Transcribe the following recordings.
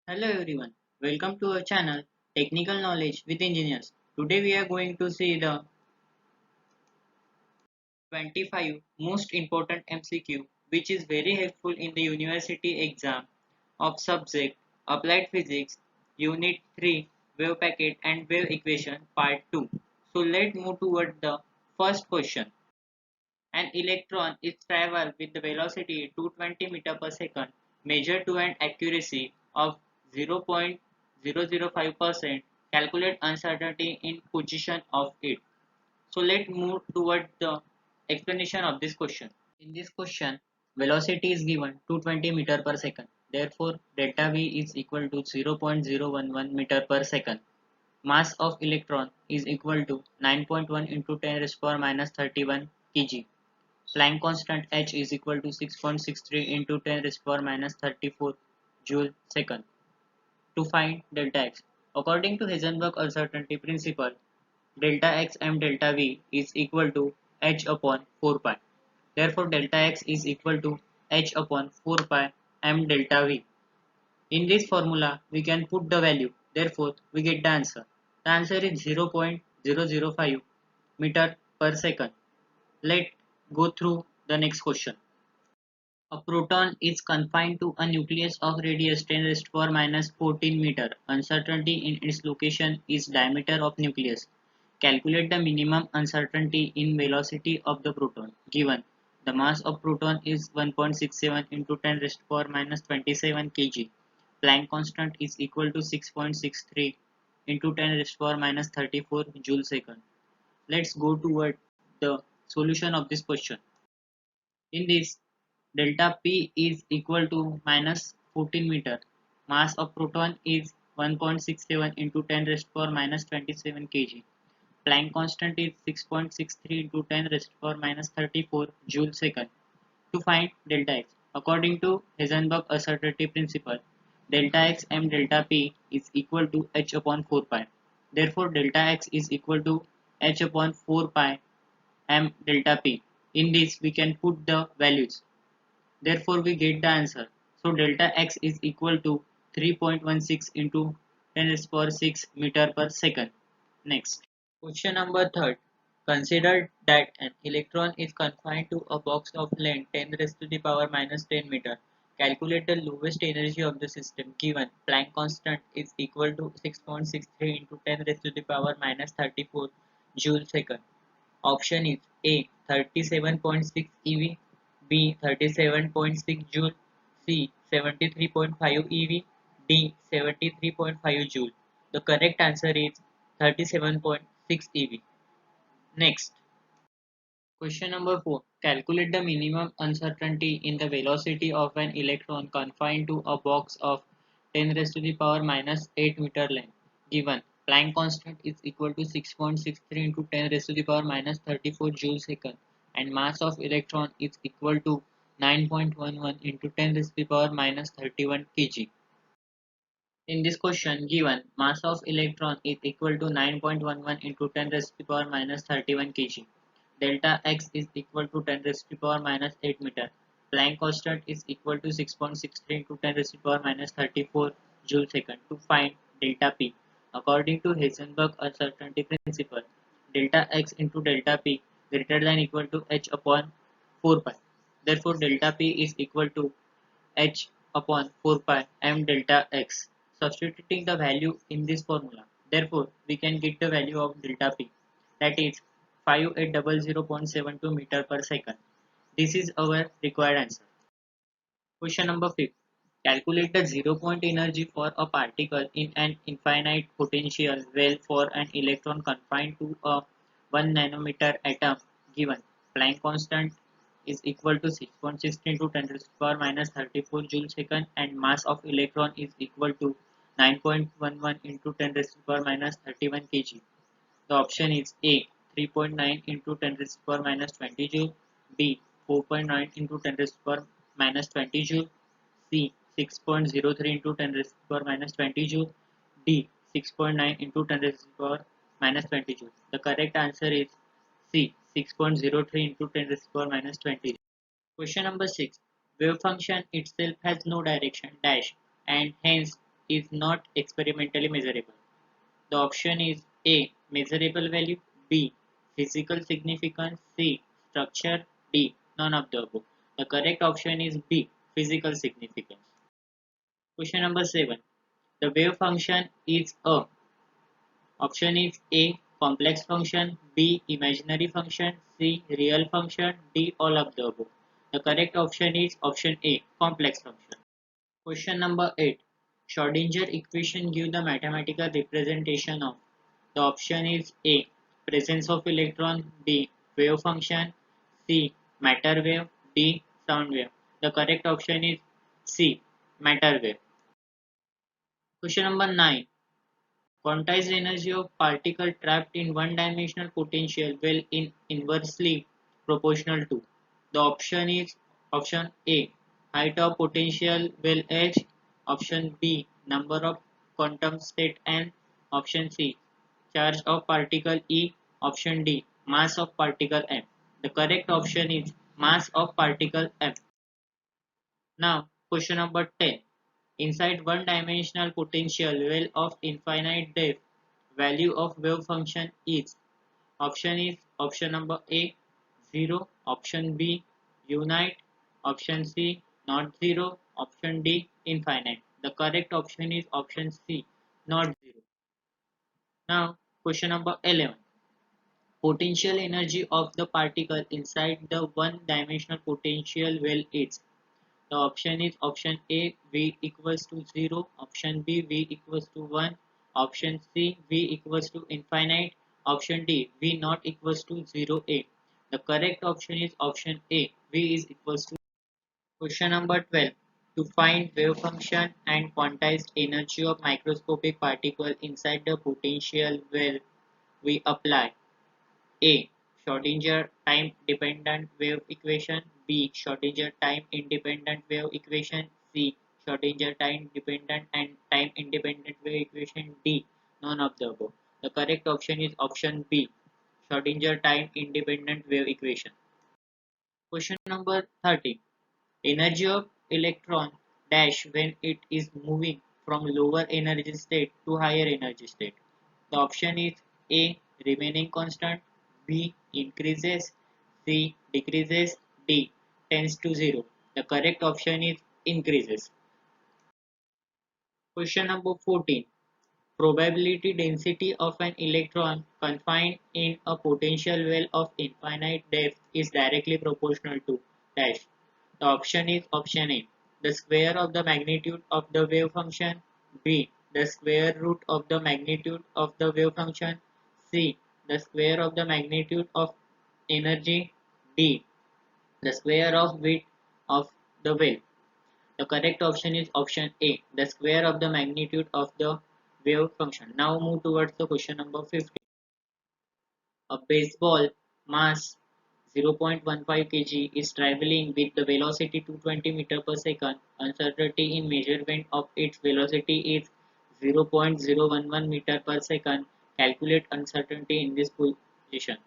Hello everyone, welcome to our channel Technical Knowledge with Engineers. Today we are going to see the 25 most important MCQ which is very helpful in the university exam of subject Applied Physics Unit 3 Wave Packet and Wave Equation Part 2. So let's move toward the first question. An electron is travel with the velocity 220 meter per second measured to an accuracy of 0.005%. Calculate uncertainty in position of it. So let's move toward the explanation of this question. In this question, velocity is given 220 meter per second. Therefore, delta V is equal to 0.011 meter per second. Mass of electron is equal to 9.1 into 10 raised to power minus 31 kg. Planck constant H is equal to 6.63 into 10 raised to power minus 34 joule second. To find delta x, according to Heisenberg uncertainty principle, delta x m delta v is equal to h upon 4 pi. Therefore, delta x is equal to h upon 4 pi m delta v. In this formula, we can put the value. Therefore, we get the answer. The answer is 0.005 meter per second. Let's go through the next question. A proton is confined to a nucleus of radius 10 raised to power minus 14 meter. Uncertainty in its location is diameter of nucleus. Calculate the minimum uncertainty in velocity of the proton. Given the mass of proton is 1.67 into 10 raised to power minus 27 kg. Planck constant is equal to 6.63 into 10 raised to power minus 34 joule second. Let's go toward the solution of this question. In this, delta P is equal to minus 14 meter. Mass of proton is 1.67 into 10 raised to power minus 27 kg. Planck constant is 6.63 into 10 raised to power minus 34 joule second. To find delta x, according to Heisenberg uncertainty principle, delta x m delta p is equal to h upon 4 pi. Therefore, delta x is equal to h upon 4 pi m delta p. In this, we can put the values. Therefore, we get the answer. So, delta x is equal to 3.16 into 10 raised to power 6 meter per second. Next. Question number third. Consider that an electron is confined to a box of length 10 raised to the power minus 10 meter. Calculate the lowest energy of the system given Planck constant is equal to 6.63 into 10 raised to the power minus 34 joule second. Option is A 37.6 eV, B 37.6 joule, C 73.5 eV, D 73.5 joule. The correct answer is 37.6 eV. Next, question number 4. Calculate the minimum uncertainty in the velocity of an electron confined to a box of 10 raised to the power minus 8 meter length. Given Planck constant is equal to 6.63 into 10 raised to the power minus 34 joule second and mass of electron is equal to 9.11 into 10 raised to the power minus 31 kg. In this question given mass of electron is equal to 9.11 into 10 raised to the power minus 31 kg. Delta x is equal to 10 raised to the power minus 8 meter. Planck constant is equal to 6.63 into 10 raised to the power minus 34 joule second. To find delta p, according to Heisenberg uncertainty principle, delta x into delta p greater than equal to h upon 4 pi. Therefore, delta p is equal to h upon 4 pi m delta x. Substituting the value in this formula. Therefore, we can get the value of delta p, that is 5800.72 meter per second. This is our required answer. Question number 5. Calculate the zero point energy for a particle in an infinite potential well for an electron confined to a 1 nanometer atom given Planck constant is equal to 6.16 into 10 to the power minus 34 joule second and mass of electron is equal to 9.11 into 10 to the power minus 31 kg. The option is A 3.9 into 10 to the power minus 20 joule, B 4.9 into 10 to the power minus 20 joule, C 6.03 into 10 to the power minus 20 joule, D 6.9 into 10 to the power minus 20 joule. The correct answer is C 6.03 into 10 to the power minus 20. Question number 6. Wave function itself has no direction dash and hence is not experimentally measurable. The option is A. Measurable value, B. Physical significance, C. Structure, D. None of the above. The correct option is B. Physical significance. Question number 7. The wave function is a. Option is A. Complex function, B. Imaginary function, C. Real function, D. All of the above. The correct option is option A. Complex function. Question number 8. Schrodinger equation give the mathematical representation of. The option is A. Presence of electron, B. Wave function, C. Matter wave, D. Sound wave. The correct option is C. Matter wave. Question number 9. Quantized energy of particle trapped in one-dimensional potential well in inversely proportional to. The option is option A. Height of potential well h. Option B. Number of quantum state n. Option C. Charge of particle E. Option D. Mass of particle m. The correct option is mass of particle m. Now, question number 10. Inside one-dimensional potential well of infinite depth, value of wave function is. Option is option number A 0, option B unite, option C not 0, option D infinite. The correct option is option C not 0. Now, question number 11. Potential energy of the particle inside the one-dimensional potential well is. The option is option A V equals to 0, option B V equals to 1, option C V equals to infinite, option D V not equals to 0A. The correct option is option A V is equals to. Question number 12. To find wave function and quantized energy of microscopic particle inside the potential well, we apply A. Schrodinger time dependent wave equation, B. Schrodinger time independent wave equation, C. Schrodinger time dependent and time independent wave equation, D. None of the above. The correct option is option B. Schrodinger time independent wave equation. Question number 30. Energy of electron dash when it is moving from lower energy state to higher energy state. The option is A. Remaining constant, B. Increases, C. Decreases, D. Tends to 0. The correct option is increases. Question number 14. Probability density of an electron confined in a potential well of infinite depth is directly proportional to dash. The option is option A. The square of the magnitude of the wave function, B. The square root of the magnitude of the wave function, C. The square of the magnitude of energy, D. The square of width of the well. The correct option is option A. The square of the magnitude of the wave function. Now move towards the question number 15. A baseball mass 0.15 kg is traveling with the velocity 220 meter per second. Uncertainty in measurement of its velocity is 0.011 meter per second. Calculate uncertainty in this position.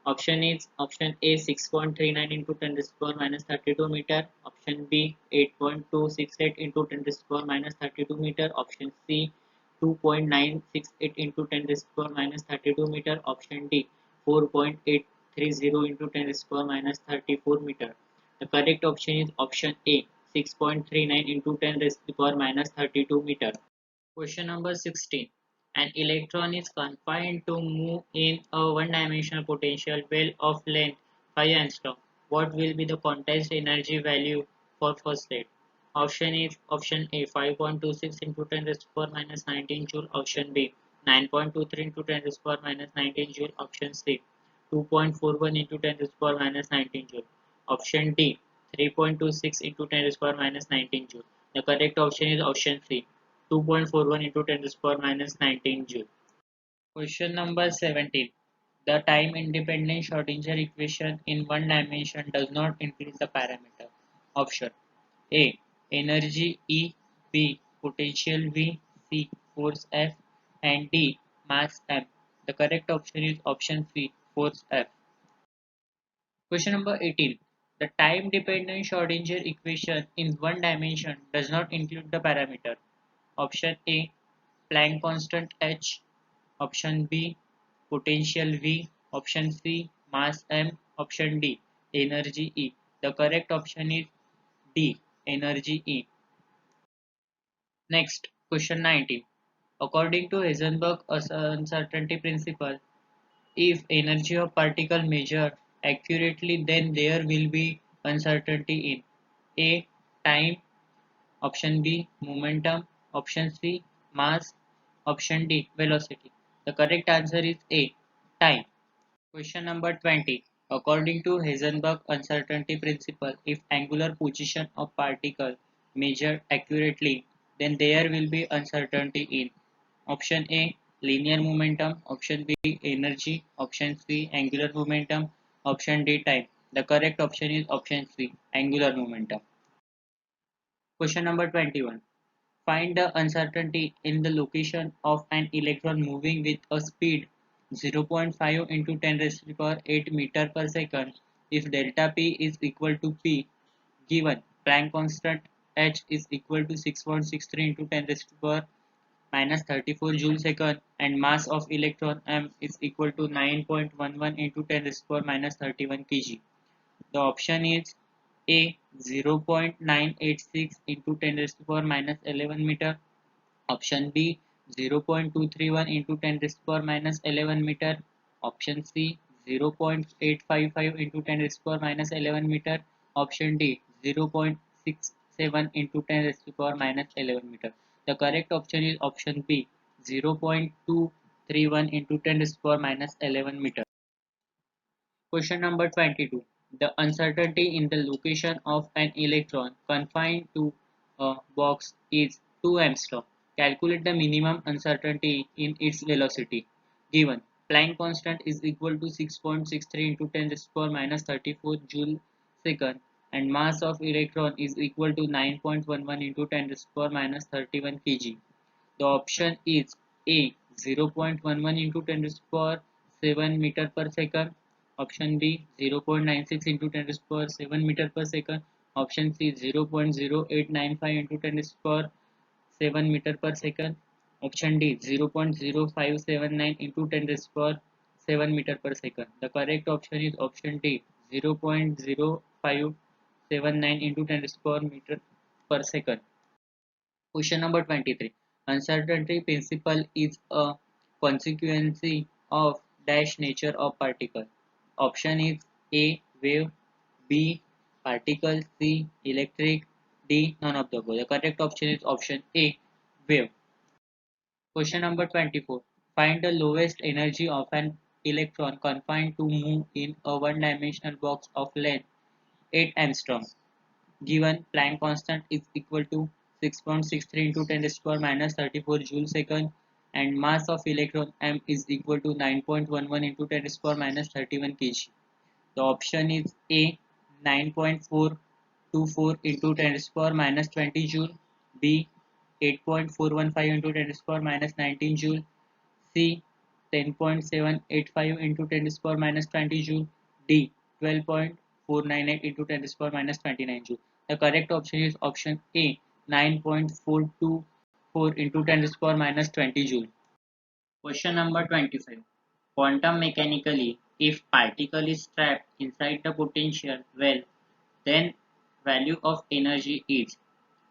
Option is option A 6.39 into 10 raised to the power minus 32 meter. Option B 8.268 into 10 raised to the power minus 32 meter. Option C 2.968 into 10 raised to the power minus 32 meter. Option D 4.830 into 10 raised to the power minus 34 meter. The correct option is option A 6.39 into 10 raised to the power minus 32 meter. Question number 16. An electron is confined to move in a one-dimensional potential well of length 5 angstrom. What will be the quantized energy value for first state? Option is option A 5.26 into 10 raised to the power minus 19 joule. Option B 9.23 into 10 raised to the power minus 19 joule. Option C 2.41 into 10 raised to the power minus 19 joule. Option D 3.26 into 10 raised to the power minus 19 joule. The correct option is option C 2.41 into 10 to the power minus 19 joule. Question number 17. The time independent Schrodinger equation in one dimension does not include the parameter. Option A. Energy E, B. Potential V, C. Force F, and D. Mass M. The correct option is option C. Force F. Question number 18. The time dependent Schrodinger equation in one dimension does not include the parameter. Option A, Planck constant h. Option B, potential V. Option C, mass m. Option D, energy E. The correct option is D, energy E. Next, question 19. According to Heisenberg uncertainty principle, if energy of particle measured accurately, then there will be uncertainty in A, time. Option B, momentum. Option C, mass. Option D, velocity. The correct answer is A, time. Question number 20. According to Heisenberg uncertainty principle, if angular position of particle measured accurately, then there will be uncertainty in option A, linear momentum. Option B, energy. Option C, angular momentum. Option D, time. The correct option is option C, angular momentum. Question number 21. Find the uncertainty in the location of an electron moving with a speed 0.5 into 10 raised to the power 8 meter per second if delta P is equal to P given Planck constant H is equal to 6.63 into 10 raised to the power minus 34 joule second and mass of electron m is equal to 9.11 into 10 raised to the power minus 31 kg. The option is A, 0.986 into 10 raised to the power minus 11 meter. Option B, 0.231 into 10 raised to the power minus 11 meter. Option C, 0.855 into 10 raised to the power minus 11 meter. Option D, 0.67 into 10 raised to the power minus 11 meter. The correct option is option B, 0.231 into 10 raised to the power minus 11 meter. Question number 22. The uncertainty in the location of an electron confined to a box is 2 angstrom. Calculate the minimum uncertainty in its velocity. Given Planck constant is equal to 6.63 into 10 to the power minus 34 joule second and mass of electron is equal to 9.11 into 10 to the power minus 31 kg. The option is A, 0.11 into 10 to the power 7 meter per second. Option B, 0.96 into 10 to the power 7 meter per second. Option C, 0.0895 into 10 to the power 7 meter per second. Option D, 0.0579 into 10 to the power 7 meter per second. The correct option is option D, 0.0579 into 10 to the power meter per second. Question number 23. Uncertainty principle is a consequence of dash nature of particle. Option is A, wave. B, particle. C, electric. D, none of the above. The correct option is option A, wave. Question number 24. Find the lowest energy of an electron confined to move in a one-dimensional box of length 8 angstrom. Given Planck constant is equal to 6.63 into 10 to the power minus 34 joule second and mass of electron m is equal to 9.11 into 10 to the power minus 31 kg. The option is A, 9.424 into 10 to the power minus 20 joule. B, 8.415 into 10 to the power minus 19 joule. C, 10.785 into 10 to the power minus 20 joule. D, 12.498 into 10 to the power minus 29 joule. The correct option is option A, 9.424 into 10 to the power minus 20 joule. Question number 25. Quantum mechanically, if particle is trapped inside the potential well, then value of energy is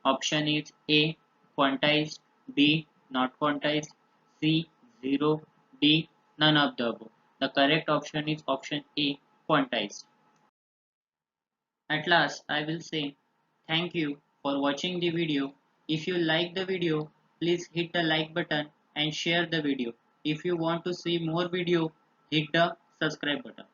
option is A, quantized. B, not quantized. C, 0. D, none of the above. The correct option is option A, quantized. At last, I will say thank you for watching the video. If you like the video, please hit the like button and share the video. If you want to see more video, hit the subscribe button.